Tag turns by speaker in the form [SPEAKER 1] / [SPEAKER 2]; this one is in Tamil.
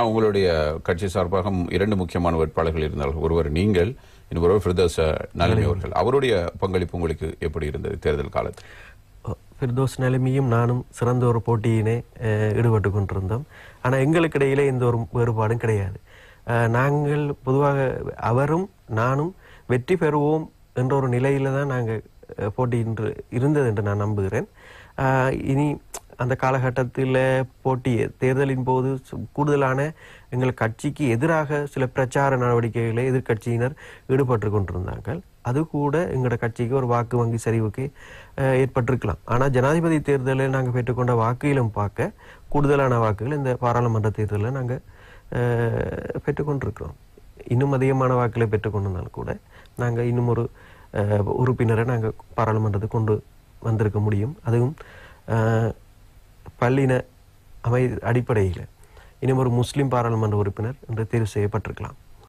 [SPEAKER 1] உங்களுடைய கட்சி சார்பாக 2 முக்கியமான வேட்பாளர்கள் இருந்தார்கள். ஒருவர் நீங்கள், இன்னொருவர் ஃபிர்தோஸ் நலிமி அவர்கள். அவருடைய பங்களிப்பு உங்களுக்கு எப்படி இருந்தது தேர்தல் காலத்தில்?
[SPEAKER 2] ஃபிர்தோஸ் நலிமியும் நானும் சிறந்த ஒரு போட்டியினை ஈடுபட்டு கொண்டிருந்தோம். ஆனால் எங்களுக்கு இடையிலே எந்த ஒரு வேறுபாடும் கிடையாது. நாங்கள் பொதுவாக அவரும் நானும் வெற்றி பெறுவோம் என்ற ஒரு நிலையில தான் நாங்கள் போட்டி இருந்தது என்று நான் நம்புகிறேன். இனி அந்த காலகட்டத்தில் தேர்தலின் போது கூடுதலான எங்கள் கட்சிக்கு எதிராக சில பிரச்சார நடவடிக்கைகளை எதிர்கட்சியினர் ஈடுபட்டு கொண்டிருந்தார்கள். அது கூட எங்களோட கட்சிக்கு ஒரு வாக்கு வங்கி சரிவுக்கு ஏற்பட்டிருக்கலாம். ஆனால் ஜனாதிபதி தேர்தலில் நாங்கள் பெற்றுக்கொண்ட வாக்குகளும் பார்க்க கூடுதலான வாக்குகள் இந்த பாராளுமன்ற தேர்தலில் நாங்கள் பெற்றுக்கொண்டிருக்கிறோம். இன்னும் அதிகமான வாக்குகளை பெற்றுக்கொண்டிருந்தாலும் கூட நாங்கள் இன்னும் ஒரு உறுப்பினரை நாங்கள் பாராளுமன்றத்துக்கு கொண்டு வந்திருக்க முடியும். அதுவும் பல்லின அடிப்படையில் இன்னும் ஒரு முஸ்லீம் பாராளுமன்ற உறுப்பினர் என்று தேர்வு செய்யப்பட்டிருக்கலாம்.